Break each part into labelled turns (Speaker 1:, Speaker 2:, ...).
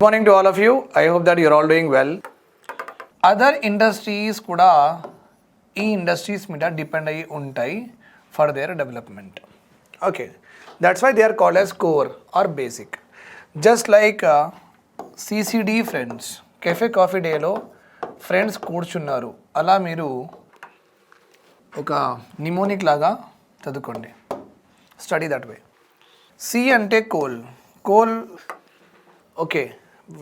Speaker 1: Good morning to all of you. I hope that you're all doing well. Other industries kuda ee industries mida depend ayi untai for their development. Okay, that's why they are called as core or basic. Just like CCD friends, cafe coffee day lo friends కూర్చున్నారు అలా మీరు ఒక mnemonic లాగా చదువుకోండి. Study that way. C అంటే coal. Coal, okay,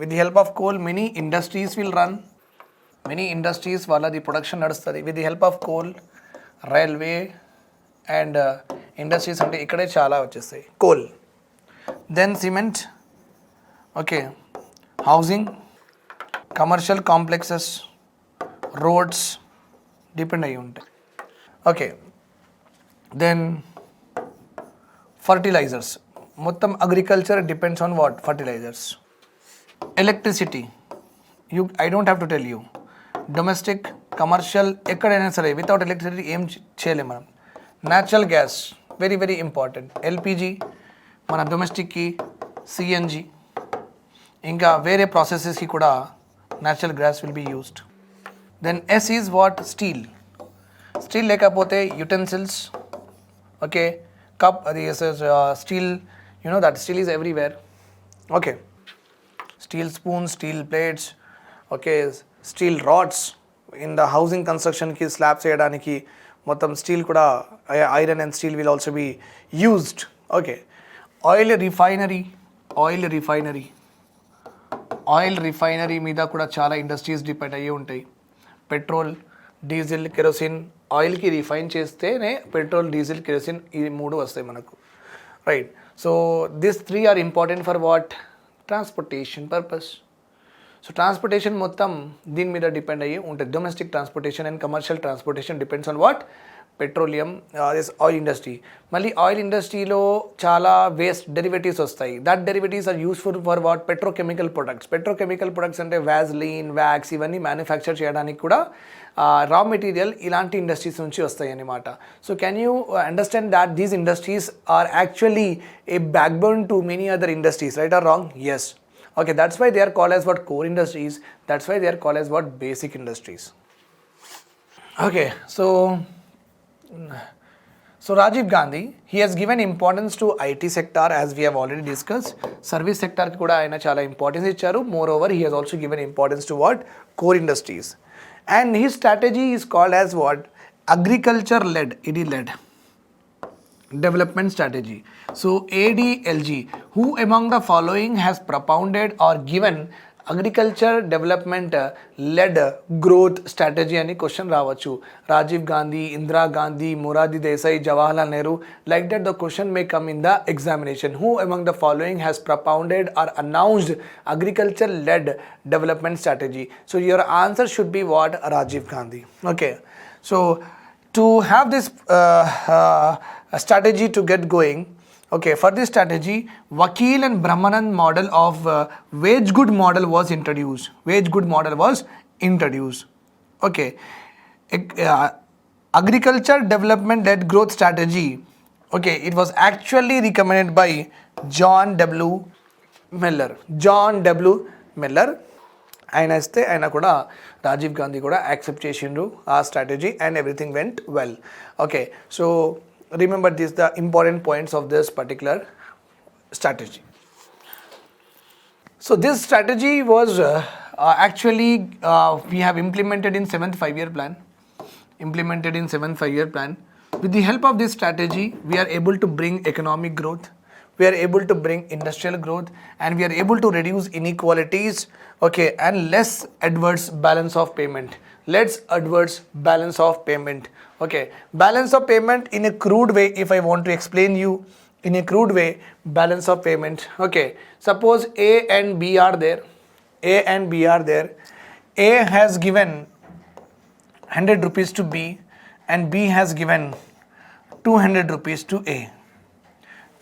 Speaker 1: with the help of coal many industries will run. Many industries వాళ్ళది production నడుస్తుంది with the help of coal. Railway and industries అంటే ఇక్కడే చాలా వచ్చేస్తాయి coal. Then cement, okay, housing, commercial complexes, roads depend అయ్యి ఉంటాయి. Okay, then fertilizers. మొత్తం agriculture depends on what? Fertilizers. Electricity, I don't have to tell you. Domestic, commercial, ఎక్కడైనా సరే without electricity ఏం చేయలేము మనం. Natural gas very very important. LPG మన డొమెస్టిక్కి, సిఎన్జి, ఇంకా వేరే ప్రాసెసెస్కి కూడా natural gas will be used. Then S is what? Steel. Steel లేకపోతే యుటెన్సిల్స్, ఓకే, కప్, అది steel, you know that steel is everywhere. Okay, steel spoons, steel plates, okay, steel rods in the housing కన్స్ట్రక్షన్కి, slabs వేయడానికి మొత్తం steel కూడా, iron and steel will also be used. Okay, oil refinery. Oil refinery, oil refinery మీద కూడా చాలా industries depend అయ్యి ఉంటాయి. Petrol, diesel, kerosene. ఆయిల్కి రిఫైన్ చేస్తేనే పెట్రోల్, డీజిల్, కెరోసిన్ ఈ మూడు వస్తాయి మనకు, right? So this three are important for what? Transportation purpose. So transportation మొత్తం దీని మీద డిపెండ్ అయ్యి ఉంటుంది. Domestic transportation and commercial transportation depends on what? Petroleum, this oil industry. మళ్ళీ ఆయిల్ ఇండస్ట్రీలో చాలా వేస్ట్ డెరివేటివ్స్ వస్తాయి. That derivatives are useful for what? Petrochemical products. Petrochemical products అంటే వ్యాజ్లీన్, వ్యాక్స్, ఇవన్నీ మ్యానుఫ్యాక్చర్ చేయడానికి కూడా రా మెటీరియల్ ఇలాంటి ఇండస్ట్రీస్ నుంచి వస్తాయి అన్నమాట. So can you understand that these industries are actually a backbone to many other industries, right or wrong? Yes. Okay, that's why they are called as what? Core industries. That's why they are called as what? Basic industries. Okay, so Rajiv Gandhi, he has given importance to IT sector as we have already discussed. Service sector ki kuda ayana chala importance icharu. Moreover, he has also given importance to what? Core industries. And his strategy is called as what? Agriculture led, ED-led development strategy. So ADLG, who among the following has propounded or given agriculture development led growth strategy అని question రావచ్చు. Rajiv Gandhi, Indira Gandhi, Morarji Desai, Jawaharlal Nehru, like that the question may come in the examination. Who among the following has propounded or announced agriculture led development strategy? So your answer should be what? Rajiv Gandhi. Okay, so to have this strategy to get going, okay, for this strategy, Vakil and Brahmanand model of wage good model was introduced. Wage good model was introduced. Okay, agriculture development led growth strategy. Okay, it was actually recommended by John W. Miller. John W. Miller. ఆయన ఇస్తే ఆయన కూడా రాజీవ్ గాంధీ కూడా accept చేసిండ్రు ఆ strategy and everything went well. Okay, so remember this, the important points of this particular strategy. So this strategy was actually we have implemented in 7th 5-year plan. Implemented in 7th 5-year plan. With the help of this strategy, we are able to bring economic growth, we are able to bring industrial growth, and we are able to reduce inequalities, okay, and less adverse balance of payment. Let's adverse balance of payment. Okay, balance of payment in a crude way, if I want to explain you in a crude way, balance of payment. Okay, suppose A and B are there. A and B are there. A has given 100 rupees to B and B has given 200 rupees to A.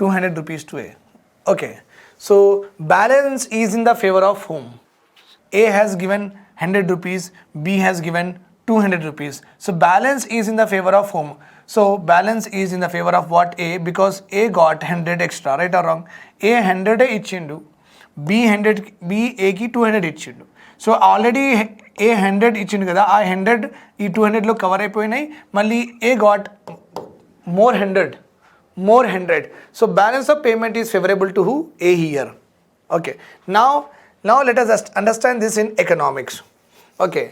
Speaker 1: 200 rupees to A. Okay, so balance is in the favor of whom? A has given 100 rupees, B has given 200 rupees. So balance is in the favor of whom? So balance is in the favor of what? A, because A got 100 extra, right or wrong? A 100 ఇచ్చిండు, B 100, B ఏకి 200 ఇచ్చిండు. So already ఏ 100 ఇచ్చిండు కదా, ఆ 100 ఈ 200లో cover అయిపోయినాయి. మళ్ళీ ఏ got more 100. So balance of payment is favorable to who? A here. Okay. Now let us just understand this in economics. Okay.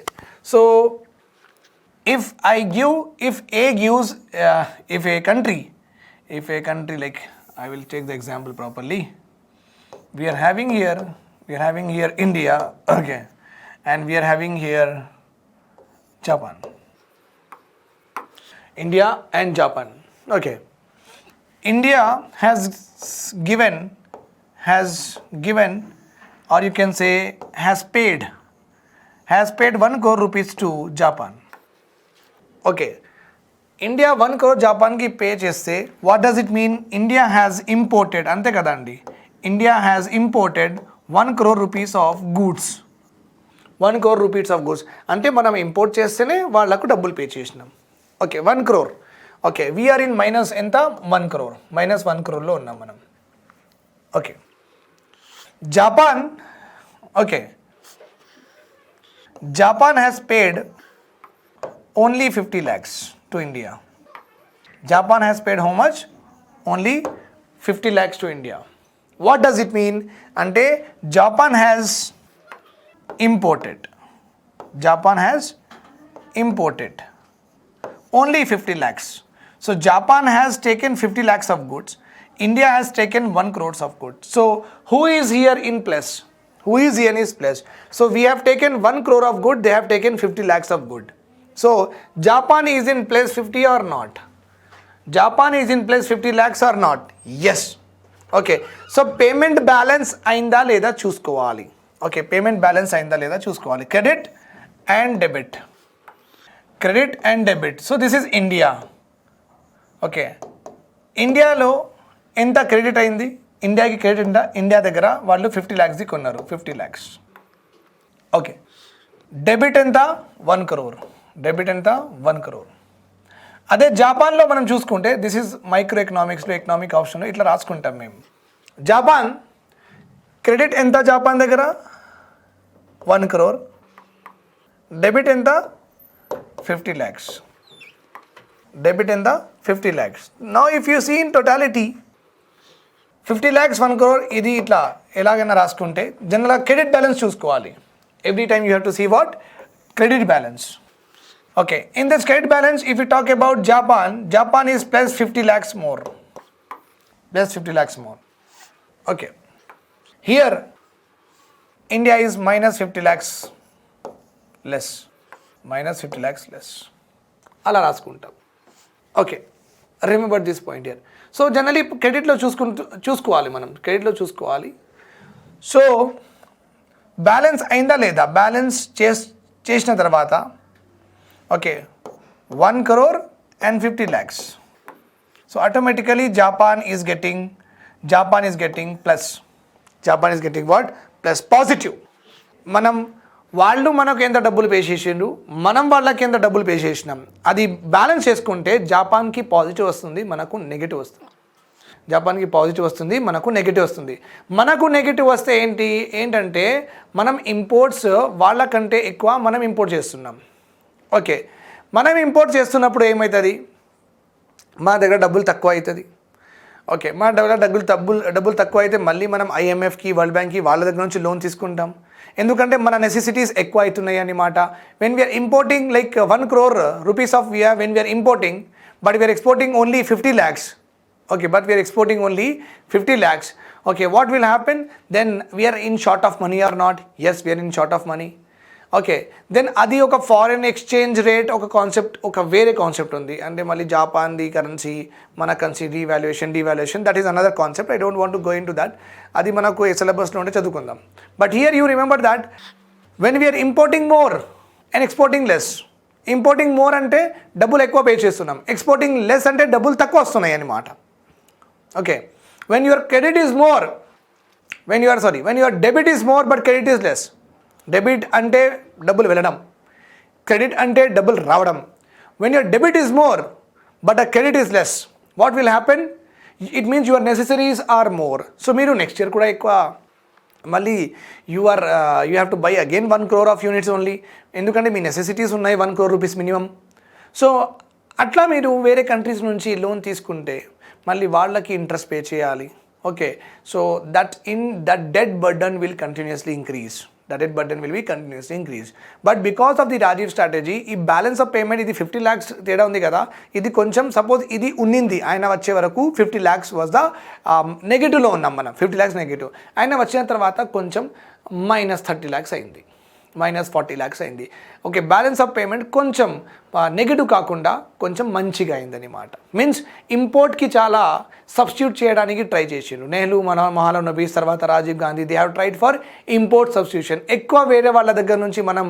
Speaker 1: So if A gives, if a country, like, I will take the example properly. We are having here India, okay, and we are having here Japan. India and Japan. Okay. India has given, or you can say has paid 1 crore rupees to Japan. Okay. India 1 crore Japan ki pay cheste, what does it mean? India has imported, ante kadandi, India has imported 1 crore rupees of goods. 1 crore rupees of goods అంటే మనం import చేస్తేనే వాళ్ళకు డబ్బులు pay చేసినాం. Okay, 1 crore. Okay, we are in minus ఎంత? 1 crore. -1 crore లో ఉన్నాం మనం. Okay, Japan, okay, Japan has paid only 50 lakhs to India. Japan has paid how much? Only 50 lakhs to India. What does it mean? Ante Japan has imported only 50 lakhs. So Japan has taken 50 lakhs of goods. India has taken 1 crore of goods. So who is here in plus? Who is here in plus? So we have taken 1 crore of good, they have taken 50 lakhs of good. So Japan is in place 50 or not? Japan is in place 50 lakhs or not? Yes. Okay. So payment balance ainda leda chuskoవాలి. Okay, payment balance ainda leda chuskoవాలి. Credit and debit. So this is India. Okay. ఇండియాలో ఎంత credit అయింది? ఇండియాకి credit ఎంత? India దగ్గర వాళ్ళు 50 lakhs the కొన్నారు, 50 lakhs. Okay, debit ఎంత? 1 crore. Debit ఎంత? 1 crore. అదే జపాన్లో మనం చూసుకుంటే, దిస్ ఈజ్ మైక్రో ఎకనామిక్స్లో ఎకనామిక్ ఆప్షన్లో ఇట్లా రాసుకుంటాం మేము. జపాన్ క్రెడిట్ ఎంత? జపాన్ దగ్గర 1 crore. డెబిట్ ఎంత? 50 lakhs. డెబిట్ ఎంత? 50 lakhs. Now if you see in totality 50 lakhs 1 crore, ఇది ఇట్లా ఎలాగైనా రాసుకుంటే జనరల్గా క్రెడిట్ బ్యాలెన్స్ చూసుకోవాలి. Every time you have to see what? Credit balance. Okay, in this credit balance, if you talk about Japan, Japan is plus 50 lakhs more. Plus 50 lakhs more. Okay. Here, India is minus 50 lakhs less. Minus 50 lakhs less. Ala raskuntam. Okay. Remember this point here. So, generally, credit lo చూసుకోవాలి మనం. Credit lo చూసుకోవాలి. So, balance అయిందా లేదా? Balance చేసిన తర్వాత, okay, 1 crore and 50 lakhs. So automatically Japan is getting plus. Japan is getting what? Plus, positive. వాళ్ళు మనకు ఎంత డబ్బులు పే చేసిండ్రు, మనం వాళ్ళకి ఎంత డబ్బులు పే చేసినాం, అది బ్యాలెన్స్ చేసుకుంటే జపాన్కి పాజిటివ్ వస్తుంది, మనకు నెగిటివ్ వస్తుంది. జపాన్కి పాజిటివ్ వస్తుంది, మనకు నెగిటివ్ వస్తుంది. మనకు నెగిటివ్ వస్తే ఏంటంటే మనం ఇంపోర్ట్స్ వాళ్ళకంటే ఎక్కువ మనం ఇంపోర్ట్ చేస్తున్నాం. ఓకే, మనం ఇంపోర్ట్ చేస్తున్నప్పుడు ఏమవుతుంది? మా దగ్గర డబ్బులు తక్కువ అవుతుంది. ఓకే, మా దగ్గర డబ్బులు తక్కువ అయితే మళ్ళీ మనం ఐఎంఎఫ్కి, వరల్డ్ బ్యాంక్కి వాళ్ళ దగ్గర నుంచి లోన్ తీసుకుంటాం. ఎందుకంటే మన నెసెసిటీస్ ఎక్కువ అవుతున్నాయి అన్నమాట. When we are importing like 1 crore rupees of when we are importing, but we are exporting only 50 lakhs. Okay, but we are exporting only 50 lakhs. Okay, what will happen? Then we are in short of money or not? Yes, we are in short of money. Okay, then అది ఒక foreign exchange rate ఒక concept, ఒక వేరే concept ఉంది. అంటే మళ్ళీ జపాన్ది currency, మన currency devaluation, that is another concept. I don't want to go into that. అది మనకు సిలబస్లో ఉంటే చదువుకుందాం. But here you remember that when we are importing more and exporting less. Importing more అంటే డబ్బులు ఎక్కువ పే చేస్తున్నాం, ఎక్స్పోర్టింగ్ లెస్ అంటే డబ్బులు తక్కువ వస్తున్నాయి అన్నమాట. Okay, when your credit is more, when your debit is more but credit is less. Debit అంటే డబ్బులు వెళ్ళడం, క్రెడిట్ అంటే డబ్బులు రావడం. When your debit is more but a credit is less, what will happen? It means your necessaries are more. So మీరు next year కూడా ఎక్కువ మళ్ళీ you have to buy again 1 crore of units only, ఎందుకంటే మీ necessities ఉన్నాయి 1 crore rupees minimum. So అట్లా మీరు వేరే కంట్రీస్ నుంచి లోన్ తీసుకుంటే మళ్ళీ వాళ్ళకి ఇంట్రెస్ట్ పే చేయాలి. Okay, so that debt burden will continuously increase. The debt burden will be continuously increased. But because of the Rajiv strategy, ఈ బ్యాలెన్స్ ఆఫ్ పేమెంట్ ఇది 50 lakhs తేడా ఉంది కదా, ఇది కొంచెం సపోజ్ ఇది ఉన్నింది ఆయన వచ్చే వరకు 50 lakhs వాజ్ ద నెగిటివ్లో ఉన్నాం మనం, 50 lakhs నెగిటివ్. ఆయన వచ్చిన తర్వాత కొంచెం -30 lakhs అయింది, -40 lakhs అయింది. ఓకే, బ్యాలెన్స్ ఆఫ్ పేమెంట్ కొంచెం నెగిటివ్ కాకుండా కొంచెం మంచిగా అయిందనమాట. మీన్స్ ఇంపోర్ట్కి చాలా సబ్స్టిట్యూట్ చేయడానికి ట్రై చేసిండు నెహ్రూ-మహాలనోబి, తర్వాత Rajiv Gandhi. They have tried for import substitution. ఎక్కువ వేరే వాళ్ళ దగ్గర నుంచి మనం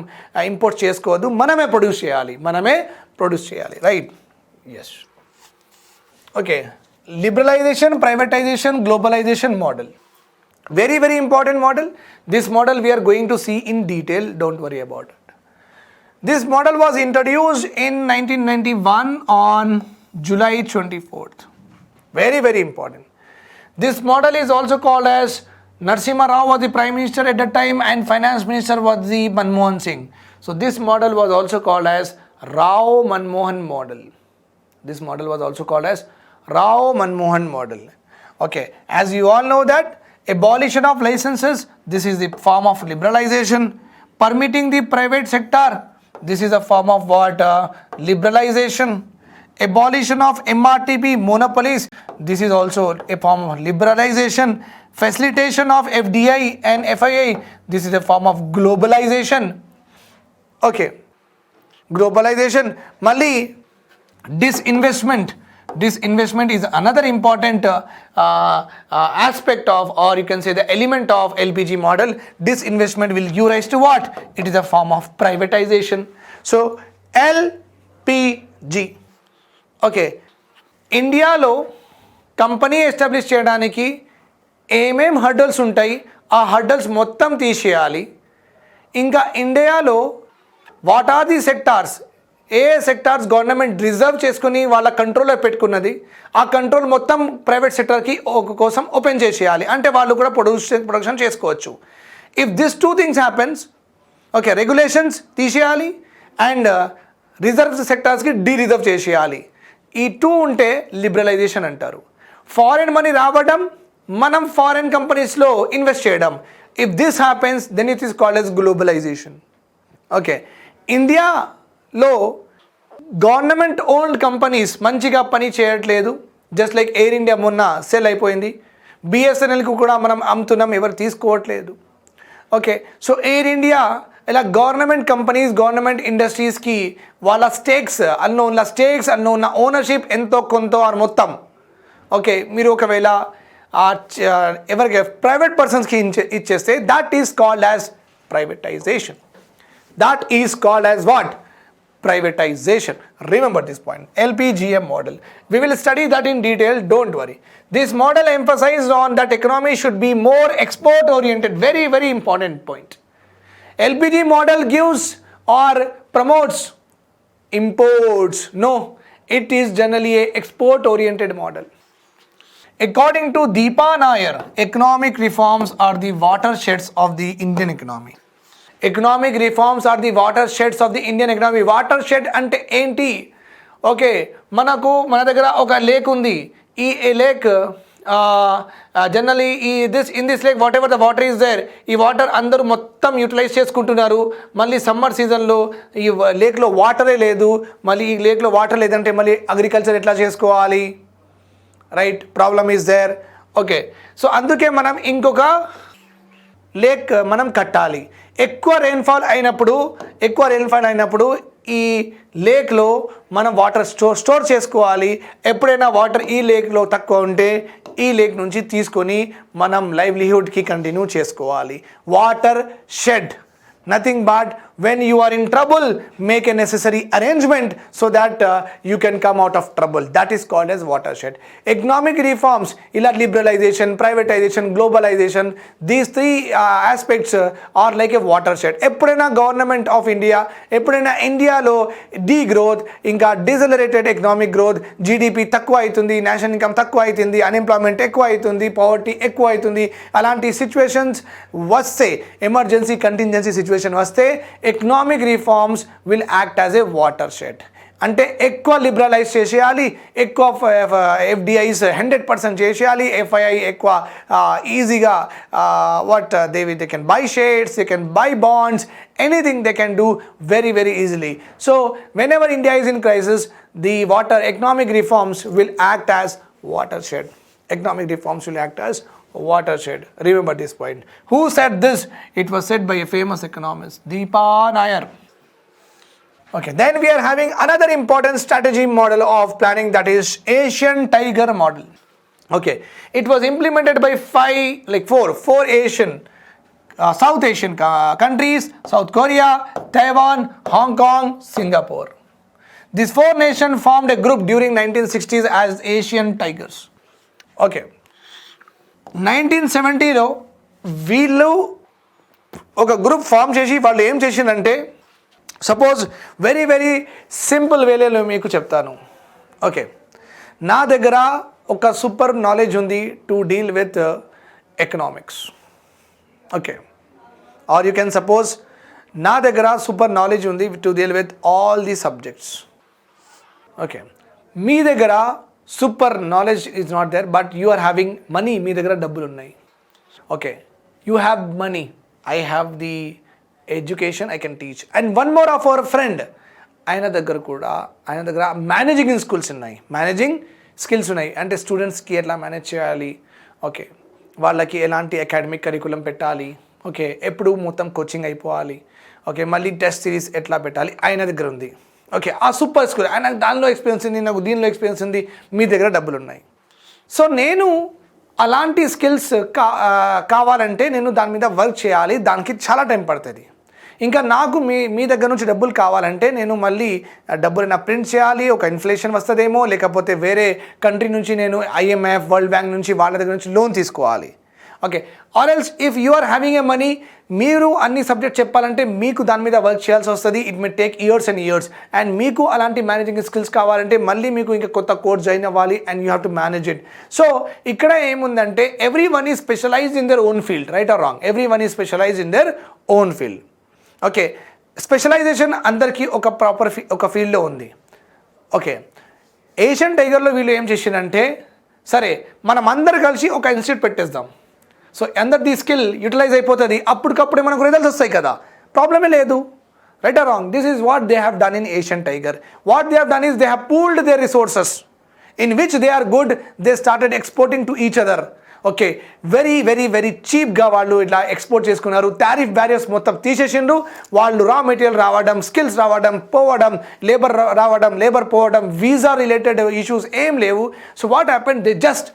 Speaker 1: ఇంపోర్ట్ చేసుకోవద్దు, మనమే ప్రొడ్యూస్ చేయాలి. Right, yes. Okay, liberalisation, privatisation, globalisation model. Very, very important model. This model we are going to see in detail. Don't worry about it. This model was introduced in 1991 on July 24th. Very, very important. This model is also called as Narasimha Rao was the Prime Minister at that time and Finance Minister was the Manmohan Singh. So this model was also called as Rao-Manmohan model. This model was also called as Rao-Manmohan model. Okay, as you all know that abolition of licenses, this is the form of liberalization. Permitting the private sector, this is a form of what? Liberalization. Abolition of MRTP monopolies, this is also a form of liberalization. Facilitation of FDI and FII, this is a form of globalization. Okay, globalization. Mali disinvestment is another important aspect of, or you can say the element of LPG model. Disinvestment will give rise to what? It is a form of privatization. So LPG. Okay, ఇండియాలో company establish చేయడానికి ఏమేం hurdles ఉంటాయి, ఆ hurdles మొత్తం తీసేయాలి. ఇంకా ఇండియాలో what are the sectors, ఏ సెక్టార్స్ గవర్నమెంట్ రిజర్వ్ చేసుకుని వాళ్ళ కంట్రోల్లో పెట్టుకున్నది, ఆ కంట్రోల్ మొత్తం ప్రైవేట్ సెక్టార్కి కోసం ఓపెన్ చేసేయాలి. అంటే వాళ్ళు కూడా ప్రొడక్షన్ చేసుకోవచ్చు. If this 2 things happens, okay, regulations తీసేయాలి అండ్ రిజర్వ్ సెక్టార్స్కి డీరిజర్వ్ చేసేయాలి. ఈ 2 ఉంటే లిబరలైజేషన్ అంటారు. ఫారెన్ మనీ రావడం, మనం ఫారెన్ కంపెనీస్లో ఇన్వెస్ట్ చేయడం. If this happens then it is called as globalisation. Okay, ఇండియాలో గవర్నమెంట్ ఓన్డ్ కంపెనీస్ మంచిగా పని చేయట్లేదు. జస్ట్ లైక్ ఎయిర్ ఇండియా మొన్న సెల్ అయిపోయింది, బిఎస్ఎన్ఎల్కి కూడా మనం అమ్ముతున్నాం, ఎవరు తీసుకోవట్లేదు. ఓకే, సో ఎయిర్ ఇండియా ఇలా గవర్నమెంట్ కంపెనీస్, గవర్నమెంట్ ఇండస్ట్రీస్కి వాళ్ళ స్టేక్స్ అన్న ఉన్న ఓనర్షిప్ ఎంతో కొంత ఆర్ మొత్తం, ఓకే, మీరు ఒకవేళ ఎవరికి ప్రైవేట్ పర్సన్స్కి ఇచ్చేస్తే that is called as privatisation. That is called as what? Privatization. Remember this point. LPGM model. We will study that in detail. Don't worry. This model emphasized on that economy should be more export oriented. Very, very important point. LPG model gives or promotes imports. No, it is generally a export oriented model. According to Deepa Nair, economic reforms are the watersheds of the Indian economy. Economic reforms are the watersheds of the Indian economy. Watershed అంటే ఏంటి? Okay, మన దగ్గర ఒక lake ఉంది. ఈ lake generally in this lake whatever the water is there, ఈ water అందరూ మొత్తం యూటిలైజ్ చేసుకుంటున్నారు. మళ్ళీ సమ్మర్ సీజన్లో ఈ లేక్లో వాటరే లేదు. మళ్ళీ ఈ లేక్లో వాటర్ లేదంటే మళ్ళీ అగ్రికల్చర్ ఎట్లా చేసుకోవాలి? Right, problem is there. Okay, so అందుకే మనం ఇంకొక లేక్ మనం కట్టాలి. ఎక్కువ రెయిన్ఫాల్ అయినప్పుడు ఈ లేక్లో మనం వాటర్ స్టోర్ చేసుకోవాలి. ఎప్పుడైనా వాటర్ ఈ లేక్లో తక్కువ ఉంటే ఈ లేక్ నుంచి తీసుకొని మనం లైవ్లీహుడ్కి కంటిన్యూ చేసుకోవాలి. Water shed, nothing but when you are in trouble, make a necessary arrangement so that you can come out of trouble. That is called as watershed. Economic reforms, ila liberalization, privatization, globalization, these three aspects are like a watershed. ఎప్పుడైనా government of India, ఎప్పుడైనా ఇండియాలో degrowth, ఇంకా decelerated economic growth, GDP తక్కువ అవుతుంది, national income తక్కువ అవుతుంది, unemployment ఎక్కువ అవుతుంది, పవర్టీ ఎక్కువ అవుతుంది, అలాంటి సిచ్యువేషన్స్ వస్తే, ఎమర్జెన్సీ కంటింజెన్సీ సిచ్యువేషన్ వస్తే, economic reforms will act as a water shed. అంటే ఎక్కువ లిబరలైజ్ చేసేయాలి, ఎక్కువ ఎఫ్డిఐస్ 100% చేసేయాలి, ఎఫ్ఐఐ ఎక్కువ ఈజీగా they can buy shares, they can buy bonds, anything they can do very very easily. So whenever India is in crisis, the economic reforms will act as watershed. Economic reforms will act as watershed. Remember this point. Who said this? It was said by a famous economist, Deepa Nair. Okay, then we are having another important strategy model of planning, that is Asian Tiger model. Okay, it was implemented by four Asian South Asian countries: South Korea, Taiwan, Hong Kong, Singapore. These four nations formed a group during 1960s as Asian Tigers. Okay, 1970లో వీళ్ళు ఒక group form చేసి వాళ్ళు ఏం చేసిందంటే, suppose very very simple వేలో మీకు చెప్తాను. Okay, నా దగ్గర ఒక సూపర్ నాలెడ్జ్ ఉంది to deal with economics. Okay, or you can suppose నా దగ్గర సూపర్ నాలెడ్జ్ ఉంది to deal with all the subjects. Okay, మీ దగ్గర super knowledge is not there, but you are having money, మీ దగ్గర డబ్బులు ఉన్నాయి. Okay, you have money, I have the education, I can teach. And one more of our friend, ఆయన దగ్గర managing skills ఉన్నాయి. అంటే స్టూడెంట్స్కి ఎట్లా మేనేజ్ చేయాలి, ఓకే, వాళ్ళకి ఎలాంటి అకాడమిక్ కరికులం పెట్టాలి, ఓకే, ఎప్పుడు మొత్తం కోచింగ్ అయిపోవాలి, ఓకే, మళ్ళీ టెస్ట్ సిరీస్ ఎట్లా పెట్టాలి, ఆయన దగ్గర ఉంది. ఓకే, ఆ సూపర్ స్కూల్, ఆయన దానిలో ఎక్స్పీరియన్స్ ఉంది, నాకు దీనిలో ఎక్స్పీరియన్స్ ఉంది, మీ దగ్గర డబ్బులు ఉన్నాయి. సో నేను అలాంటి స్కిల్స్ కావాలంటే నేను దాని మీద వర్క్ చేయాలి, దానికి చాలా టైం పడుతుంది. ఇంకా నాకు మీ దగ్గర నుంచి డబ్బులు కావాలంటే నేను మళ్ళీ డబ్బులు ప్రింట్ చేయాలి, ఒక ఇన్ఫ్లేషన్ వస్తుందేమో, లేకపోతే వేరే కంట్రీ నుంచి నేను IMF, వరల్డ్ బ్యాంక్ నుంచి వాళ్ళ దగ్గర నుంచి లోన్ తీసుకోవాలి. Okay, or else if you are having a money, మీరు అన్ని సబ్జెక్ట్ చెప్పాలంటే మీకు దాని మీద వర్క్ చేయాల్సి వస్తుంది. It may take years and years. And మీకు అలాంటి మేనేజింగ్ స్కిల్స్ కావాలంటే మళ్ళీ మీకు ఇంకా కొత్త కోర్స్ జాయిన్ అవ్వాలి, and you have to manage it. So ఇక్కడ ఏముందంటే everyone is specialised in their own field, right or wrong, everyone is specialised in their own field. Okay, specialisation అందరికీ ఒక ఫీల్డ్లో ఉంది. ఓకే, ఏషియన్ టైగర్లో వీళ్ళు ఏం చేసిందంటే, సరే మనం అందరు కలిసి ఒక ఇన్స్టిట్యూట్ పెట్టేద్దాం, సో అందరిది స్కిల్ యూటిలైజ్ అయిపోతుంది, అప్పటికప్పుడే మనకు రిజల్ట్స్ వస్తాయి కదా, ప్రాబ్లమే లేదు. Right or wrong? This is what they have done in Asian tiger. What they have done is they have pooled their resources in which they are good, they started exporting to each other. Okay, very very very చీప్గా వాళ్ళు ఇట్లా export చేసుకున్నారు. Tariff barriers మొత్తం తీసేసిండ్రు. వాళ్ళు raw material రావడం, skills రావడం, పోవడం, labour పోవడం, వీసా రిలేటెడ్ ఇష్యూస్ ఏం లేవు. So what happened, they just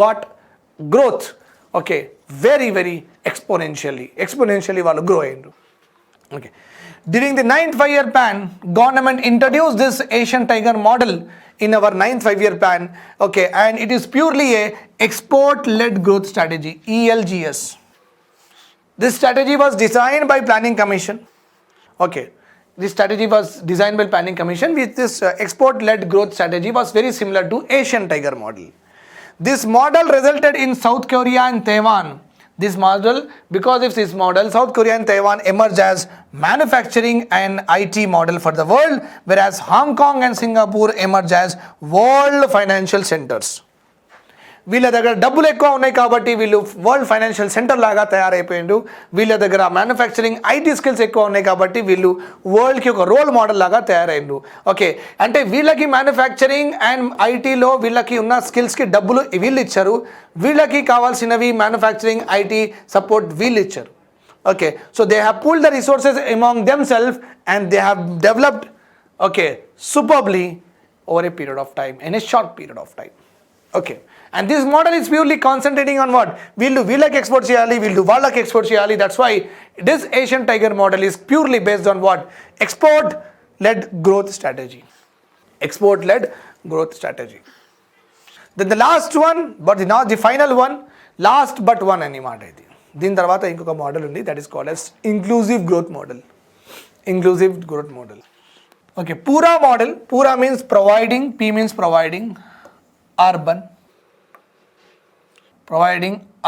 Speaker 1: got growth. Okay, very very exponentially వాళ్ళు గ్రో అయ్యిండ్రు. Okay, during the 9th 5-year plan, government introduced this Asian Tiger model in our 9th 5-year plan. Okay, and it is purely a export-led growth strategy, ELGS. This strategy was designed by Planning Commission. Okay, this strategy was designed by Planning Commission, with this export-led growth strategy was very similar to Asian Tiger model. This model resulted in South Korea and Taiwan. Because of this model, South Korea and Taiwan emerged as manufacturing and IT model for the world, whereas Hong Kong and Singapore emerged as world financial centers. వీళ్ళ దగ్గర డబ్బులు ఎక్కువ ఉన్నాయి కాబట్టి వీళ్ళు world financial centre లాగా తయారైపోయిండు. వీళ్ళ దగ్గర మ్యానుఫ్యాక్చరింగ్ IT స్కిల్స్ ఎక్కువ ఉన్నాయి కాబట్టి వీళ్ళు వరల్డ్కి ఒక రోల్ మోడల్ లాగా తయారైండు. ఓకే, అంటే వీళ్ళకి మ్యానుఫ్యాక్చరింగ్ అండ్ ITలో వీళ్ళకి ఉన్న స్కిల్స్కి డబ్బులు వీళ్ళు ఇచ్చారు, వీళ్ళకి కావాల్సినవి మ్యానుఫ్యాక్చరింగ్ IT సపోర్ట్ వీళ్ళు ఇచ్చారు. Okay, so they have pooled the resources among them self and they have developed, okay, superbly over a period of time, in a short period of time. Okay. And this model is purely concentrating on what? We'll do వీళ్ళకి export చేయాలి, we'll do వాళ్ళకి export చేయాలి. That's why this Asian tiger model is purely based on what? Export-led growth strategy. Export-led growth strategy. Then the last one, but now the final one, last but one అన్నమాట ఇది. దీని తర్వాత ఇంకొక model ఉంది, that is called as inclusive growth model. Inclusive growth model. Okay, Pura model. Pura means providing, P means providing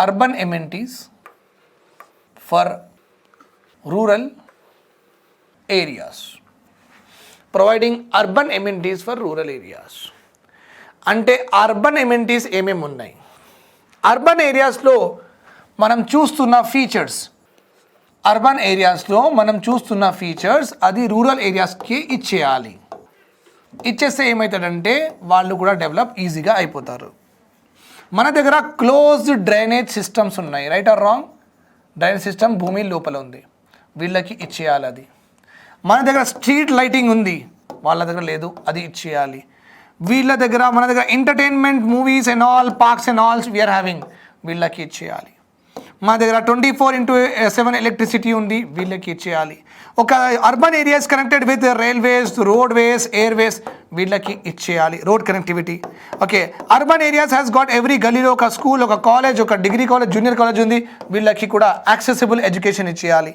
Speaker 1: urban amenities for rural areas. Providing urban amenities for rural areas. అంటే urban amenities ఏమేమి ఉన్నాయి, urban ఏరియాస్లో మనం చూస్తున్న features అది rural ఏరియాస్కి ఇచ్చేయాలి. ఇచ్చేస్తే ఏమవుతుందంటే వాళ్ళు కూడా డెవలప్ ఈజీగా అయిపోతారు. మన దగ్గర క్లోజ్డ్ డ్రైనేజ్ సిస్టమ్స్ ఉన్నాయి, right or wrong? Drainage system భూమి లోపల ఉంది, వీళ్ళకి ఇచ్చేయాలి అది. మన దగ్గర స్ట్రీట్ లైటింగ్ ఉంది, వాళ్ళ దగ్గర లేదు, అది ఇచ్చేయాలి. మన దగ్గర entertainment movies and all parks and all we are having, వీళ్ళకి ఇచ్చేయాలి. మా దగ్గర 24/7 ఎలక్ట్రిసిటీ ఉంది, వీళ్ళకి ఇచ్చేయాలి. ఒక urban areas connected with railways, roadways, airways, వీళ్ళకి ఇచ్చేయాలి road connectivity. Okay, urban areas has got every గలీలో ఒక స్కూల్, ఒక కాలేజ్, ఒక డిగ్రీ కాలేజ్, జూనియర్ కాలేజ్ ఉంది, వీళ్ళకి కూడా యాక్సెసిబుల్ ఎడ్యుకేషన్ ఇచ్చేయాలి.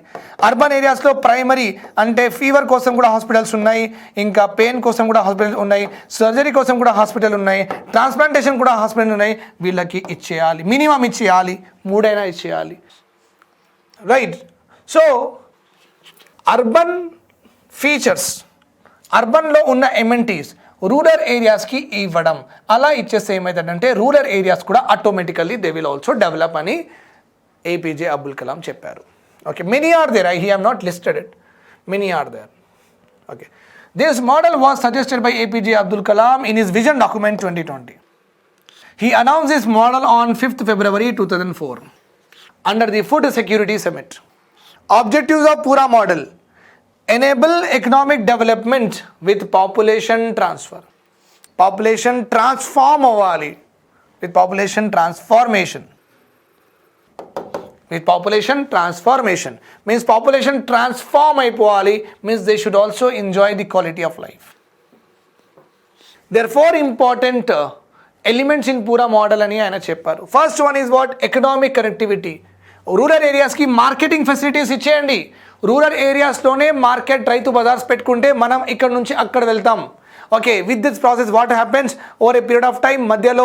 Speaker 1: అర్బన్ ఏరియాస్లో ప్రైమరీ అంటే ఫీవర్ కోసం కూడా హాస్పిటల్స్ ఉన్నాయి, ఇంకా పెయిన్ కోసం కూడా హాస్పిటల్స్ ఉన్నాయి, సర్జరీ కోసం కూడా హాస్పిటల్ ఉన్నాయి, ట్రాన్స్ప్లాంటేషన్ కూడా హాస్పిటల్ ఉన్నాయి, వీళ్ళకి ఇచ్చేయాలి. మినిమం ఇచ్చేయాలి, 3 అయినా ఇచ్చేయాలి, రైట్? సో అర్బన్ ఫీచర్స్, అర్బన్లో ఉన్న ఎమ్యూనిటీస్ రూరల్ ఏరియాస్కి ఇవ్వడం, అలా ఇచ్చేస్తే ఏమవుతుందంటే రూరల్ ఏరియాస్ కూడా automatically they will also develop అని ఏపీజే అబ్దుల్ కలాం చెప్పారు. Okay, many are there, I have not listed it, many are there. Okay, this model was suggested by APJ Abdul Kalam in his vision document 2020. He announced this model on 5th February 2004 under the Food Security Summit. Objectives of Pura model: enable economic development with population transfer. Population transform avali with population transformation. With population transformation means population transform అయిపోవాలి, means they should also enjoy the quality of life. Therefore important elements in పూరా model అని ఆయన చెప్పారు. First one is what? Economic connectivity. Rural ఏరియాస్కి marketing facilities ఇచ్చేయండి. రూరల్ ఏరియాస్లోనే market, రైతు బజార్స్ పెట్టుకుంటే మనం ఇక్కడ నుంచి అక్కడ వెళ్తాం. Okay, with this process what happens over a period of time, మధ్యలో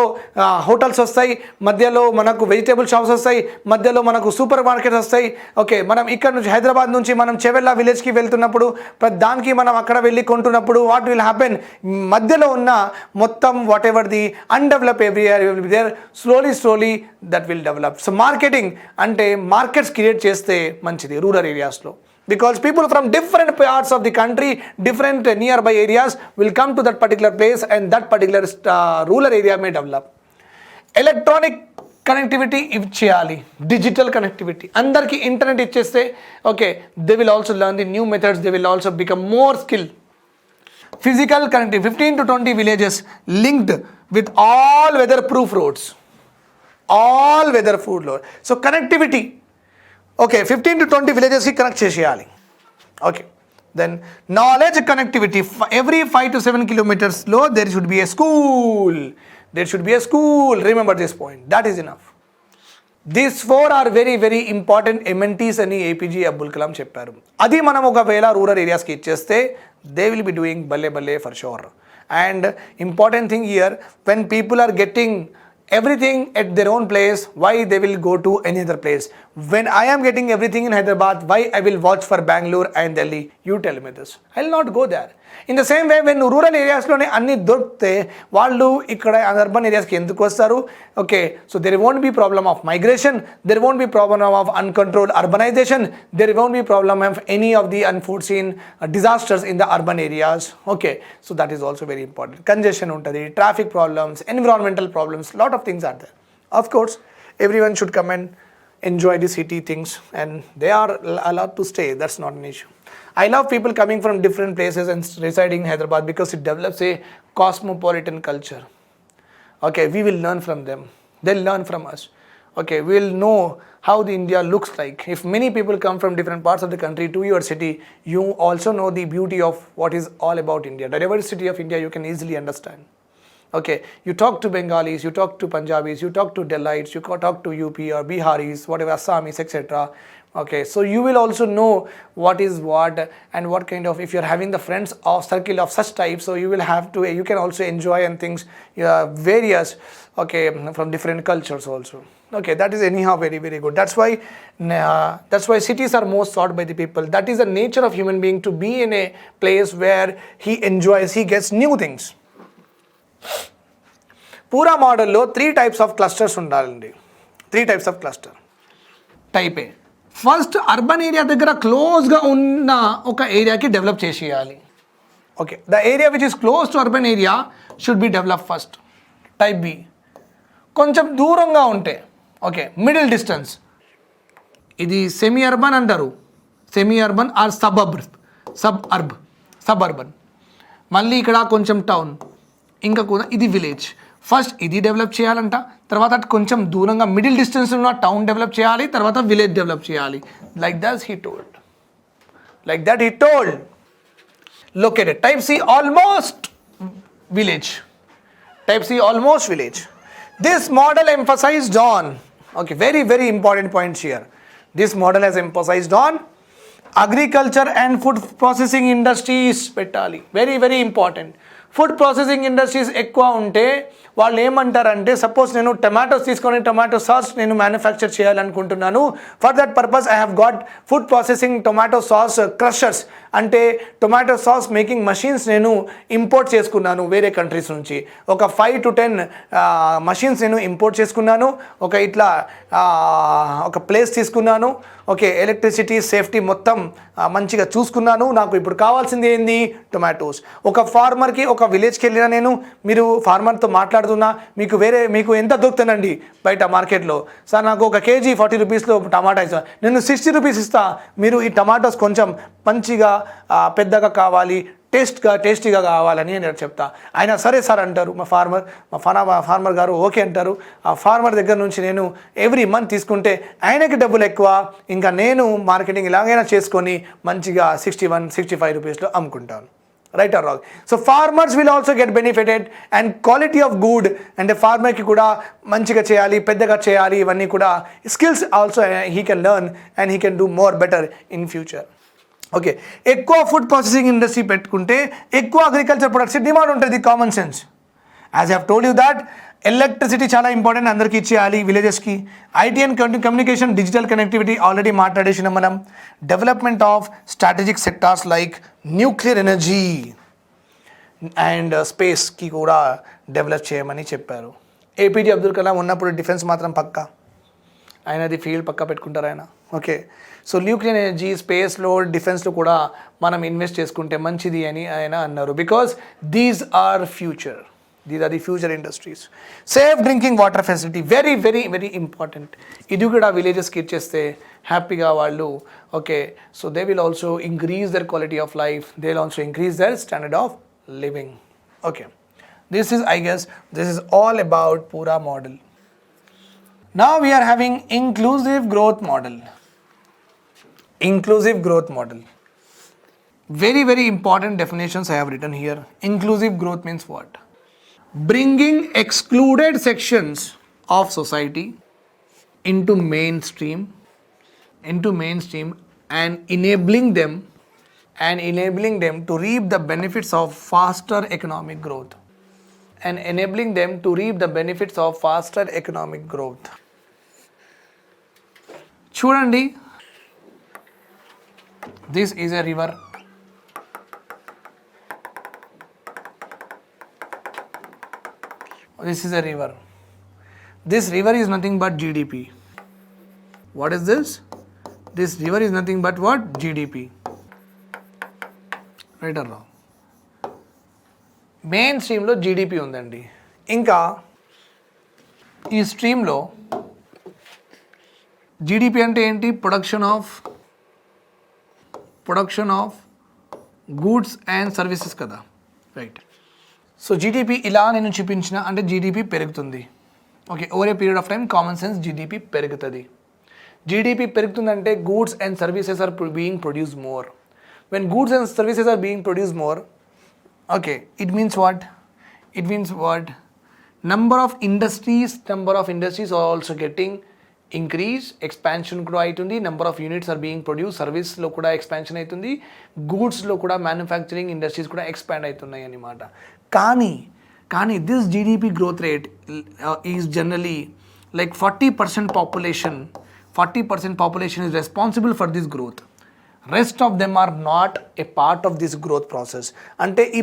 Speaker 1: హోటల్స్ వస్తాయి, మధ్యలో మనకు వెజిటేబుల్ షాప్స్ వస్తాయి, మధ్యలో మనకు సూపర్ మార్కెట్స్ వస్తాయి. ఓకే, మనం ఇక్కడ నుంచి హైదరాబాద్ నుంచి మనం చెవెల్లా విలేజ్కి వెళ్తున్నప్పుడు, దానికి మనం అక్కడ వెళ్ళి కొంటున్నప్పుడు వాట్ విల్ హ్యాపెన్, మధ్యలో ఉన్న మొత్తం whatever the undevelop there slowly that will develop. So marketing అంటే మార్కెట్స్ క్రియేట్ చేస్తే మంచిది రూరల్ ఏరియాస్లో. Because people from different parts of the country, different nearby areas will come to that particular place and that particular rural area may develop. Electronic connectivity ఇచ్చేయాలి, digital connectivity. అందరికీ internet ఇచ్చేస్తే okay, they will also learn the new methods, they will also become more skilled. Physical connectivity, 15 to 20 villages linked with all weather proof roads. All weather food road. So connectivity. Okay, 15 to 20 విలేజెస్కి connect చేసేయాలి. Okay, then knowledge connectivity. Every 5 to 7 kilometers there should be a school. Remember this point, that is enough. These 4 are very very important amenities అని APJ Abdul Kalam చెప్పారు. అది మనం ఒకవేళ rural ఏరియాస్కి ఇచ్చేస్తే they will be doing బల్లే for sure. And important thing here, when people are getting everything at their own place, why they will go to any other place? When I am getting everything in Hyderabad, why I will watch for Bangalore and Delhi? You tell me this. I will not go there. In the same way, when rural areas లోనే అన్ని దొరికితే వాళ్ళు ఇక్కడ urban ఏరియాస్కి ఎందుకు వస్తారు? Okay, so there won't be problem of migration, there won't be problem of uncontrolled urbanization, there won't be problem of any of the unforeseen disasters in the urban areas. Okay, so that is also very important. Congestion ఉంటుంది, traffic problems, environmental problems, lot of things are there. Of course, everyone should come and enjoy the city things and they are allowed to stay, that's not an issue. I love people coming from different places and residing in Hyderabad because it develops a cosmopolitan culture. Okay, we will learn from them. They'll learn from us. Okay, we'll know how the India looks like. If many people come from different parts of the country to your city, you also know the beauty of what is all about India. The diversity of India you can easily understand. Okay, you talk to Bengalis, you talk to Punjabis, you talk to Delhites, you talk to UP or Biharis, whatever, Assamese, etc. Okay, so you will also know what is what and what kind of, if you're having the friends of circle of such type, so you will have to, you can also enjoy and things various, okay, from different cultures also. Okay, that is anyhow very good. That's why cities are most sought by the people. That is the nature of human being, to be in a place where he enjoys, he gets new things. పూరా మోడల్లో 3 types of clusters ఉండాలండి. 3 types of cluster. Type A, first urban area దగ్గర క్లోజ్గా ఉన్న ఒక ఏరియాకి develop చేసేయాలి. Okay, the area which is close to urban area should be develop first. Type B, కొంచెం దూరంగా ఉంటే, ఓకే, మిడిల్ డిస్టెన్స్, ఇది సెమీ అర్బన్ అంటారు, semi urban or sub urban. మళ్ళీ ఇక్కడ కొంచెం టౌన్, ఇంకా కూడా ఇది విలేజ్. ఫస్ట్ ఇది డెవలప్ చేయాలంట, తర్వాత కొంచెం దూరంగా మిడిల్ డిస్టెన్స్ ఉన్న టౌన్ డెవలప్ చేయాలి, తర్వాత విలేజ్ డెవలప్ చేయాలి. Like that he told. Located type C almost village. This model emphasized on, okay, very important points here. This model has emphasized on agriculture and food processing industries పెట్టాలి. very important. Food processing industries ఎక్కువ ఉంటే వాళ్ళు ఏమంటారంటే, suppose నేను tomatoes తీసుకొని tomato sauce నేను manufacture చేయాలనుకుంటున్నాను. For that purpose I have got food processing tomato sauce crushers, అంటే టొమాటో సాస్ మేకింగ్ మషిన్స్ నేను ఇంపోర్ట్ చేసుకున్నాను వేరే కంట్రీస్ నుంచి. ఒక 5 to 10 మషిన్స్ నేను ఇంపోర్ట్ చేసుకున్నాను. ఒక ఇట్లా ఒక ప్లేస్ తీసుకున్నాను. ఓకే, ఎలక్ట్రిసిటీ సేఫ్టీ మొత్తం మంచిగా చూసుకున్నాను. నాకు ఇప్పుడు కావాల్సింది ఏంది, టొమాటోస్. ఒక ఫార్మర్కి, ఒక విలేజ్కి వెళ్ళినా నేను, మీరు ఫార్మర్తో మాట్లాడుతున్నా, మీకు ఎంత దొరుకుతుందండి బయట మార్కెట్లో, సార్ నాకు ఒక కేజీ 40 రూపీస్లో టమాటా ఇస్తా, నేను 60 రూపీస్ ఇస్తా, మీరు ఈ టమాటోస్ కొంచెం మంచిగా పెద్దగా కావాలి, టేస్టీగా కావాలని నేను చెప్తా. ఆయన సరే సార్ అంటారు. మా ఫార్మర్ గారు ఓకే అంటారు. ఆ ఫార్మర్ దగ్గర నుంచి నేను ఎవ్రీ మంత్ తీసుకుంటే ఆయనకి డబ్బులు ఎక్కువ, ఇంకా నేను మార్కెటింగ్ ఇలాగైనా చేసుకొని మంచిగా 61-65 రూపీస్లో అమ్ముకుంటాను. Right or wrong? So farmers will also get benefited and quality of good, అంటే ఫార్మర్కి కూడా మంచిగా చేయాలి, పెద్దగా చేయాలి, ఇవన్నీ కూడా skills also he can learn and he can do more better in future. Okay, ఎక్కువ ఫుడ్ ప్రాసెసింగ్ ఇండస్ట్రీ పెట్టుకుంటే ఎక్కువ అగ్రికల్చర్ ప్రొడక్ట్స్ డిమాండ్ ఉంటుంది. Common sense. As I have told you that electricity చాలా ఇంపార్టెంట్, అందరికీ ఇచ్చేయాలి విలేజెస్కి. IT and communication, digital connectivity already మాట్లాడేసినాం మనం. Development of strategic sectors like nuclear energy and స్పేస్కి కూడా డెవలప్ చేయమని చెప్పారు. ఏపీజే అబ్దుల్ కలాం ఉన్నప్పుడు డిఫెన్స్ మాత్రం పక్కా, ఆయనది ఫీల్డ్ పక్కా పెట్టుకుంటారు ఆయన. ఓకే, సో న్యూక్లియర్ ఎనర్జీ, స్పేస్లో, డిఫెన్స్లో కూడా మనం ఇన్వెస్ట్ చేసుకుంటే మంచిది అని ఆయన అన్నారు. Because these are the future industries. Safe drinking water facility very important. ఇది కూడా విలేజెస్కి ఇచ్చేస్తే హ్యాపీగా వాళ్ళు, okay, so they will also increase their quality of life, they will also increase their standard of living. Okay, this is all about Pura model. Now we are having inclusive growth model. Very important definitions I have written here. Inclusive growth means what? Bringing excluded sections of society into mainstream and enabling them to reap the benefits of faster economic growth. చూడండి, this is a river. This river is nothing but GDP. What is this? This river is nothing but what? GDP. Right or wrong? Main స్ట్రీమ్లో GDP ఉందండి. ఇంకా ఈ స్ట్రీమ్లో GDP అంటే ఏంటి? Production of goods and services కదా, right? So GDP ఇలా నేను చూపించిన అంటే జీడిపి పెరుగుతుంది. Okay, over a period of time common sense GDP పెరుగుతుంది. జీడిపి పెరుగుతుందంటే goods and services are being produce more. When goods and services are being produce more, okay, it means what? It means what? Number of industries are also getting increase, expansion కూడా అవుతుంది. Number of units are being produce, సర్వీస్లో కూడా expansion అవుతుంది, గూడ్స్లో కూడా manufacturing industries కూడా expand అవుతున్నాయి అన్నమాట. కానీ this GDP growth rate is generally like 40% population is responsible for this growth. Rest of them are not a part of this growth process. అంటే ఈ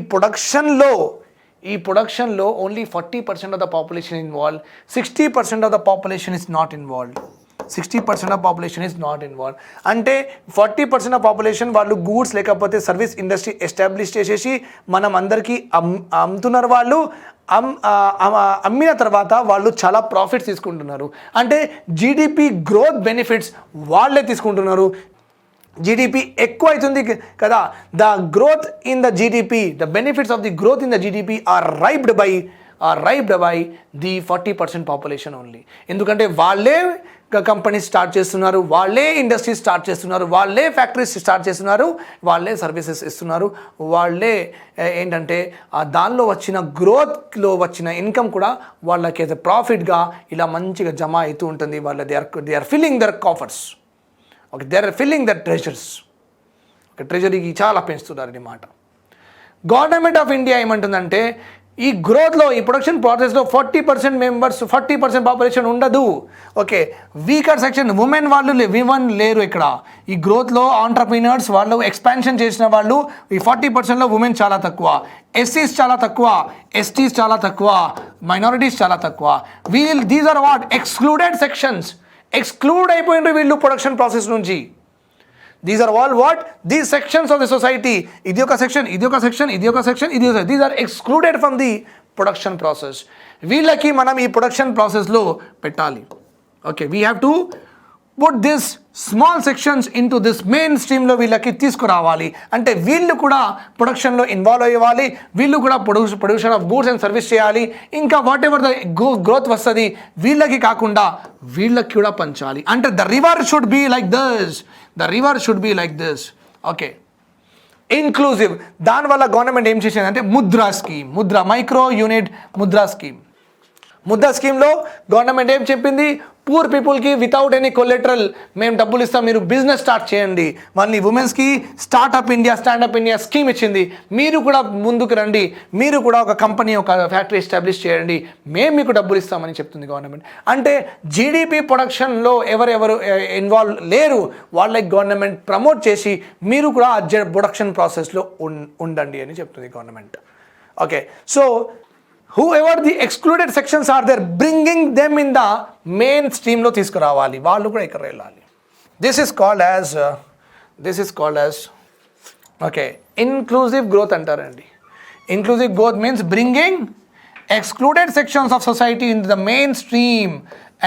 Speaker 1: ప్రొడక్షన్లో only 40% of the population involved, 60% of the population is not involved. 60% of population is not involved. అంటే 40% of population వాళ్ళు goods లేకపోతే service industry establish చేసేసి మనం అందరికీ అమ్ముతున్నారు. వాళ్ళు అమ్మిన తర్వాత వాళ్ళు చాలా ప్రాఫిట్స్ తీసుకుంటున్నారు. అంటే జీడిపి గ్రోత్ బెనిఫిట్స్ వాళ్ళే తీసుకుంటున్నారు. జీడిపి ఎక్కువ అవుతుంది కదా, the growth in the GDP, the benefits of the growth in the GDP are riped by the 40% population only. ఎందుకంటే వాళ్ళే కంపెనీస్ స్టార్ట్ చేస్తున్నారు, వాళ్ళే ఇండస్ట్రీస్ స్టార్ట్ చేస్తున్నారు, వాళ్ళే ఫ్యాక్టరీస్ స్టార్ట్ చేస్తున్నారు, వాళ్ళే సర్వీసెస్ ఇస్తున్నారు, వాళ్ళే ఏంటంటే దానిలో వచ్చిన గ్రోత్లో వచ్చిన ఇన్కమ్ కూడా వాళ్ళకి అయితే ప్రాఫిట్గా ఇలా మంచిగా జమ అవుతూ ఉంటుంది. They are filling their coffers. Okay, they are filling their treasures. Okay, ట్రెజరీకి చాలా పెంచుతున్నారు అన్నమాట. గవర్నమెంట్ ఆఫ్ ఇండియా ఏమంటుందంటే ఈ గ్రోత్లో, ఈ ప్రొడక్షన్ ప్రాసెస్లో 40% పాపులేషన్ ఉండదు. ఓకే, వీకర్ సెక్షన్ విమెన్ లేరు ఇక్కడ. ఈ గ్రోత్లో ఆంటర్ప్రీనర్స్ వాళ్ళు ఎక్స్పాన్షన్ చేసిన వాళ్ళు ఈ 40%లో ఉమెన్ చాలా తక్కువ, ఎస్సీస్ చాలా తక్కువ, ఎస్టీస్ చాలా తక్కువ, మైనారిటీస్ చాలా తక్కువ. These are what? Excluded sections. Exclude అయిపోయినారు వీళ్ళు ప్రొడక్షన్ ప్రాసెస్ నుంచి. These are all what? These sections of the society. These are excluded from the production process. వీళ్ళకి మనం ఈ ప్రొడక్షన్ ప్రాసెస్లో పెట్టాలి. Okay, we have to put this small sections into this main స్ట్రీమ్లో వీళ్ళకి తీసుకురావాలి. అంటే వీళ్ళు కూడా ప్రొడక్షన్లో ఇన్వాల్వ్ అయ్యాలి, వీళ్ళు కూడా ప్రొడ్యూషన్ ఆఫ్ గూడ్స్ అండ్ సర్వీస్ చేయాలి. ఇంకా వాట్ ఎవర్ ద గ్రోత్ వస్తుంది వీళ్ళకి కాకుండా వీళ్ళకి కూడా పంచాలి. అంటే the river should be like this. Okay, inclusive. దానివల్ల గవర్నమెంట్ ఏం చేసింది అంటే మైక్రో యూనిట్ ముద్రా స్కీమ్లో గవర్నమెంట్ ఏం చెప్పింది? పూర్ పీపుల్కి వితౌట్ ఎనీ కొలెటరల్ మేము డబ్బులు ఇస్తాం, మీరు బిజినెస్ స్టార్ట్ చేయండి. మళ్ళీ ఉమెన్స్కి స్టాండప్ ఇండియా స్కీమ్ ఇచ్చింది. మీరు కూడా ముందుకు రండి, మీరు కూడా ఒక కంపెనీ, ఒక ఫ్యాక్టరీ ఎస్టాబ్లిష్ చేయండి, మేము మీకు డబ్బులు ఇస్తామని చెప్తుంది గవర్నమెంట్. అంటే జీడిపి ప్రొడక్షన్లో ఎవరెవరు ఇన్వాల్వ్ లేరు వాళ్ళకి గవర్నమెంట్ ప్రమోట్ చేసి మీరు కూడా ఆ ప్రొడక్షన్ ప్రాసెస్లో ఉండండి అని చెప్తుంది government. Okay, so whoever the excluded sections are there, bringing them in the main stream లో తీసుకురావాలి, వాళ్ళు కూడా ఇక్కడ వెళ్ళాలి. This is called as okay, inclusive growth అంటారండి. Inclusive growth means bringing excluded sections of society into the mainstream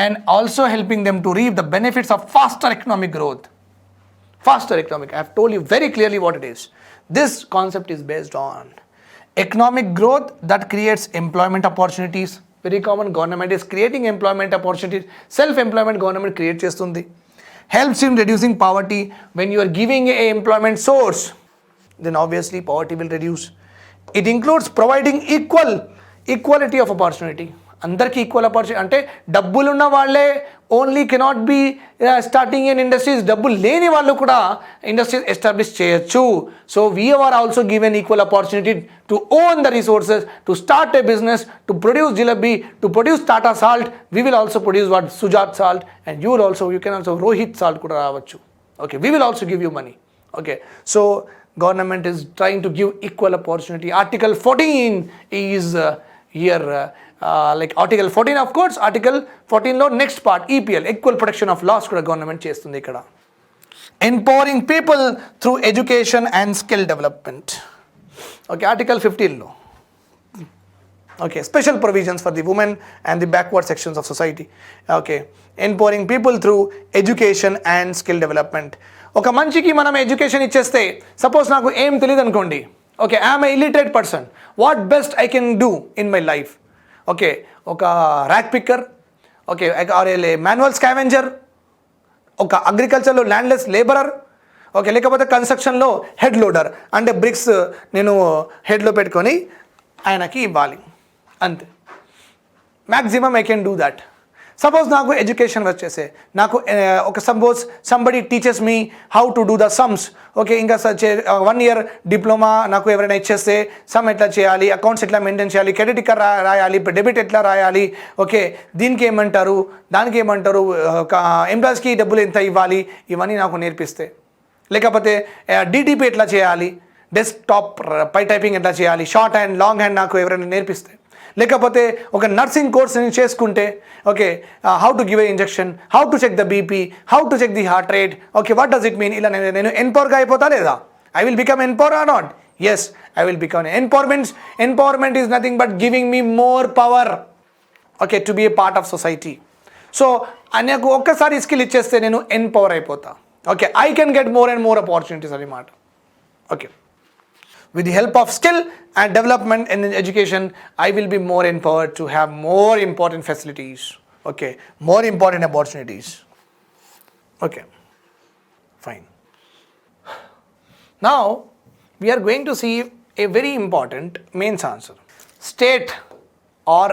Speaker 1: and also helping them to reap the benefits of faster economic growth. I have told you very clearly what it is. This concept is based on economic growth that creates employment opportunities. Very common. Government is creating employment opportunities. Self-employment government creates chestundi. Helps in reducing poverty. When you are giving a employment source, then obviously poverty will reduce. It includes providing equality of opportunity. అందరికీ equal opportunity. అంటే డబ్బులున్న వాళ్ళే only cannot be starting in industries, డబ్బులు లేని వాళ్ళు కూడా industries establish చేయొచ్చు. So we are also given equal opportunity to own the resources, to start a business, to produce jalebi, to produce Tata salt. We will also produce what Sujat salt, and you can also Rohit salt కూడా రావచ్చు. Okay, we will also give you money. Okay, so government is trying to give equal opportunity. Article 14 is here like Article 14, of course. Article 14 లో next part EPL, equal protection of laws కూడా government చేస్తుంది ఇక్కడ. Empowering people through education and skill development. Okay, Article 15లో okay, special provisions for the women and the backward sections of society. Okay, empowering people through education and skill development. ఒక మంచికి మనం education ఇచ్చేస్తే, suppose నాకు ఏం తెలియదు అనుకోండి, Okay, I am an illiterate person. What best I can do in my life? Okay, rack picker, okay, or a manual scavenger, ఒక అగ్రికల్చర్లో landless labourer, okay, లేకపోతే కన్స్ట్రక్షన్లో హెడ్ లోడర్ అంటే బ్రిక్స్ నేను హెడ్లో పెట్టుకొని ఆయనకి ఇవ్వాలి, అంతే. Maximum I can do that. Suppose నాకు ఎడ్యుకేషన్ వచ్చేసే, నాకు ఒక suppose somebody teachers me how to do the sums, okay, ఇంకా 1 year డిప్లొమా నాకు ఎవరైనా ఇచ్చేస్తే సమ్ ఎట్లా చేయాలి, అకౌంట్స్ ఎట్లా మెయింటైన్ చేయాలి, క్రెడిట్ కార్డ్ రాయాలి, డెబిట్ ఎట్లా రాయాలి, ఓకే, దీనికి ఏమంటారు, దానికి ఏమంటారు, ఎంప్లాయీస్కి డబ్బులు ఎంత ఇవ్వాలి, ఇవన్నీ నాకు నేర్పిస్తే. లేకపోతే డిటిపి ఎట్లా చేయాలి, డెస్క్టాప్ పై టైపింగ్ ఎట్లా చేయాలి, షార్ట్ హ్యాండ్ లాంగ్ హ్యాండ్ నాకు ఎవరైనా నేర్పిస్తే. లేకపోతే ఒక నర్సింగ్ కోర్స్ నేను చేసుకుంటే, okay, how to give a injection, how to check the BP, how to check the heart rate, okay, what does it mean, ఇలా నేను ఎంపవర్గా అయిపోతా లేదా? I will become empower or not? Yes, I will become empowerment is nothing but giving me more power, okay, to be a part of society. So నాకు ఒక్కసారి skill ఇచ్చేస్తే నేను empower అయిపోతా, okay, I can get more and more opportunities అన్నమాట. Okay, with the help of skill and development in education, I will be more empowered to have more important facilities, okay, more important opportunities. Okay, fine. Now we are going to see a very important mains answer. State or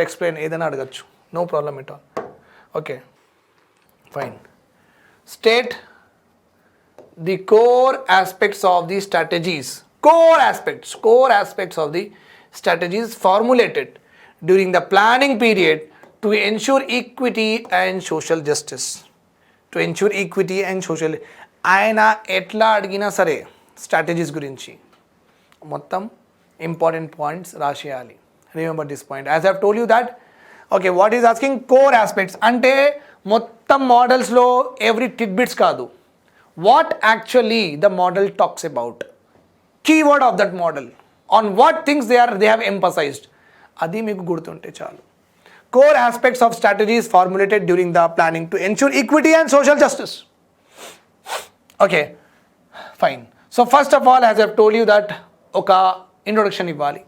Speaker 1: explain ఏదైనా అడగచ్చు, no problem at all. Okay, fine. State the core aspects of the strategies, core aspects of the strategies formulated during the planning period to ensure equity and social justice. To ensure equity and social, ఆయన ఎట్లా అడిగినా సరే strategies గురించి మొత్తం important points రాసేయాలి. Remember this point. As I have told you that, okay, what is asking core aspects అంటే మొత్తం మోడల్స్లో ఎవ్రీ టిడ్ బిట్స్ కాదు, what actually the model talks about, keyword of that model, on what things they have emphasized, అది మీకు గుర్తుంటే చాలు. Core aspects of strategies formulated during the planning to ensure equity and social justice. Okay, fine. So first of all, as I have told you that ఒక introduction ఇవ్వాలి.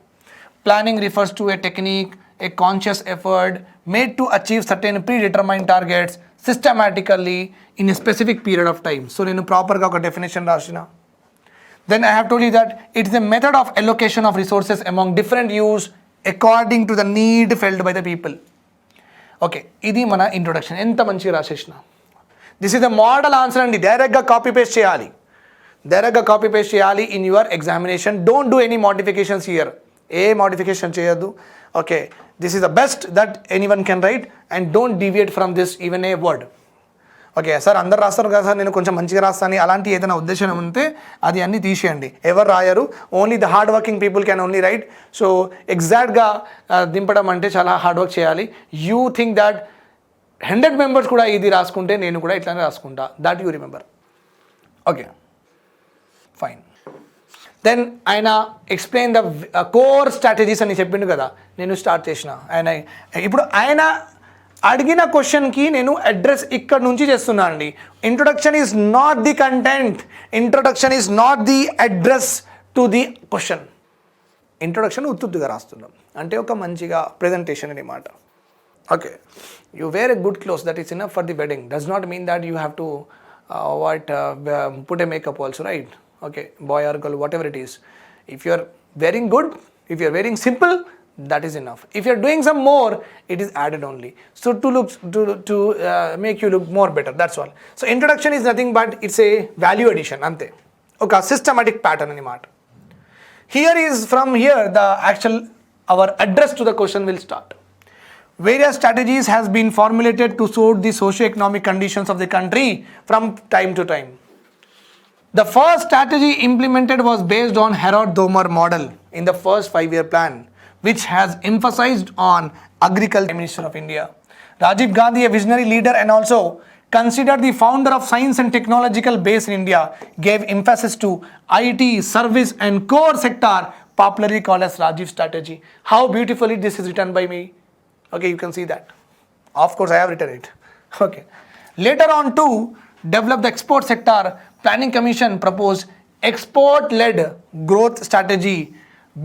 Speaker 1: Planning refers to a technique, a conscious effort made to achieve certain predetermined targets systematically in a specific period of time. So నేను ప్రాపర్గా ఒక definition రాసిన. Then I have told you that it is a method of allocation of resources among different use according to the need felt by the people. Okay, ఇది మన introduction. ఎంత మంచిగా రాసేసిన. This is the model answer అండి. డైరెక్ట్గా copy paste చేయాలి in your examination. Don't do any modifications here. ఏ modification చేయొద్దు. Okay, this is the best that anyone can write and don't deviate from this even a word. Okay sir, అందరు రాస్తారు కదా sir, నేను కొంచెం మంచిగా రాస్తాను, అలాంటి ఏదైనా ఉద్దేశం ఉంటే అది అన్నీ తీసేయండి. ఎవరు రాయరు, only the hard working people can only write. So ఎగ్జాక్ట్గా దింపడం అంటే చాలా హార్డ్ వర్క్ చేయాలి. యూ థింక్ దట్ 100 members కూడా ఇది రాసుకుంటే నేను కూడా ఇట్లానే రాసుకుంటా, that you remember. Okay, fine. Then ఆయన ఎక్స్ప్లెయిన్ ద కోర్ స్ట్రాటజీస్ అని చెప్పిండు కదా, నేను స్టార్ట్ చేసిన. ఇప్పుడు ఆయన అడిగిన క్వశ్చన్కి నేను అడ్రస్ ఇక్కడ నుంచి చేస్తున్నా అండి. Introduction is not the content, introduction is not the address to the question. Introduction ఉత్తుగా రాస్తున్నాం అంటే ఒక మంచిగా ప్రెజెంటేషన్ అనమాట. Okay, you wear a good clothes that is enough for the wedding, does not mean that you have to put a makeup also, right? Okay, boy or girl, whatever it is, if you are wearing good, if you are wearing simple, that is enough. If you are doing some more, it is added only, so to make you look more better, that's all. So introduction is nothing but it's a value addition ante, oka systematic pattern anamata. Here is, from here the actual our address to the question will start. Various strategies has been formulated to suit the socio-economic conditions of the country from time to time. The first strategy implemented was based on Herod Domer model in the first 5-year plan, which has emphasized on agriculture. Prime Minister of India Rajiv Gandhi, a visionary leader and also considered the founder of science and technological base in India, gave emphasis to IT, service and core sector, popularly called as Rajiv strategy. How beautifully this is written by me. Okay, you can see that. Of course I have written it. Okay, later on to develop the export sector, Planning Commission proposed export-led growth strategy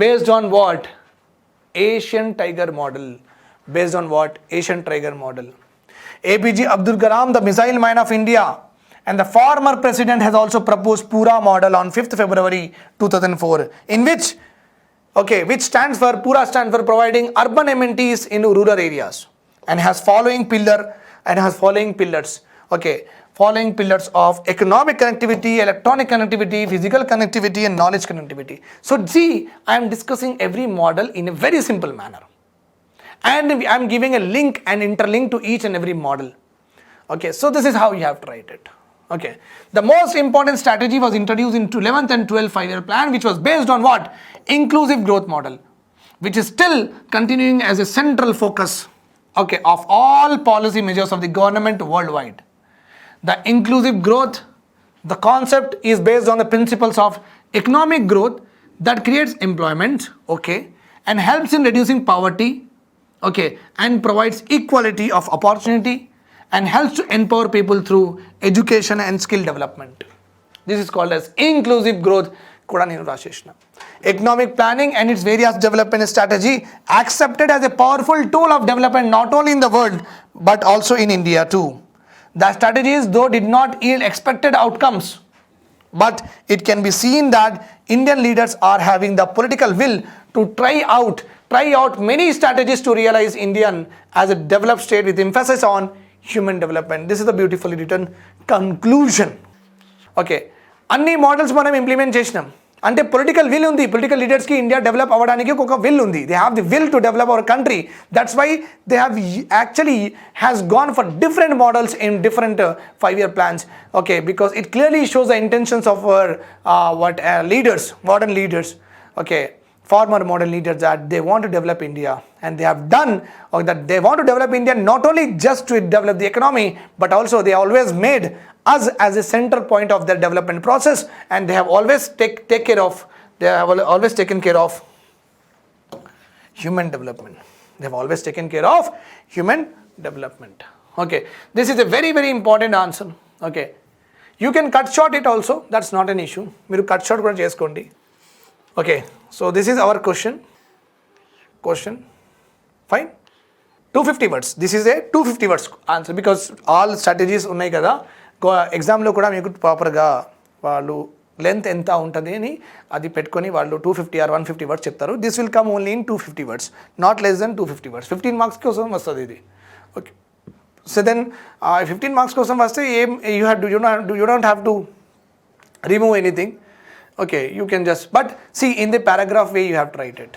Speaker 1: based on what? Asian Tiger model. Based on what? Asian Tiger model. APJ Abdul Kalam, the missile man of India, and the former president, has also proposed Pura model on 5th February 2004, in which stands for Pura stands for providing urban amenities in rural areas, and has following pillars. Following pillars of economic connectivity, electronic connectivity, physical connectivity, and knowledge connectivity. So see, I am discussing every model in a very simple manner, and I am giving a link and interlink to each and every model. So this is how you have to write it. The most important strategy was introduced into 11th and 12th 5-year plan, which was based on what? Inclusive growth model, which is still continuing as a central focus of all policy measures of the government worldwide. The inclusive growth, the concept is based on the principles of economic growth that creates employment, and helps in reducing poverty, and provides equality of opportunity, and helps to empower people through education and skill development. This is called as inclusive growth. Economic planning and its various development strategy accepted as a powerful tool of development not only in the world but also in India too. The strategies though did not yield expected outcomes, but it can be seen that Indian leaders are having the political will to try out many strategies to realize India as a developed state with emphasis on human development. This is the beautifully written conclusion. అన్ని models మనం implement చేసినాం అంటే political will ఉంది. Political లీడర్స్కి India develop అవ్వడానికి ఒక will ఉంది. They have the will to develop our country. That's why they have actually has gone for different models in different 5-year plans. Because it clearly shows the intentions of our leaders, modern leaders, former modern leaders, that they want to develop India, and they have done that. They want to develop India not only just to develop the economy, but also they always made us as a center point of their development process, and they have always taken care of human development. They have always taken care of human development. This is a very, very important answer. You can cut short it also, that's not an issue. Meeru cut short kuda cheskondi. So this is our question. Fine. 250 words. This is a 250 words answer, because all strategies ఉన్నాయి కదా. ఎగ్జామ్లో కూడా మీకు ప్రాపర్గా వాళ్ళు length ఎంత ఉంటుంది అని అది పెట్టుకొని వాళ్ళు 250 or 150 words చెప్తారు. This will come only in 250 words, not less than 250 words. 15 marks కోసం వస్తుంది ఇది. సో దెన్ 15 marks కోసం వస్తే you don't have to remove anything. You can just, but see, in the paragraph way you have to write it.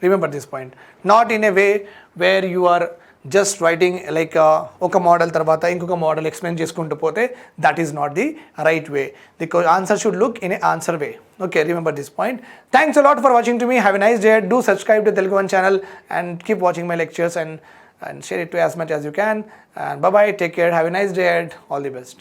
Speaker 1: Remember this point. Not in a way where you are just writing like oka model tarvata inkoka model explain cheskuntu pote. That is not the right way. The answer should look in an answer way. Remember this point. Thanks a lot for watching to me. Have a nice day. Do subscribe to Telugu One channel and keep watching my lectures and share it to as much as you can. And bye bye. Take care. Have a nice day. All the best.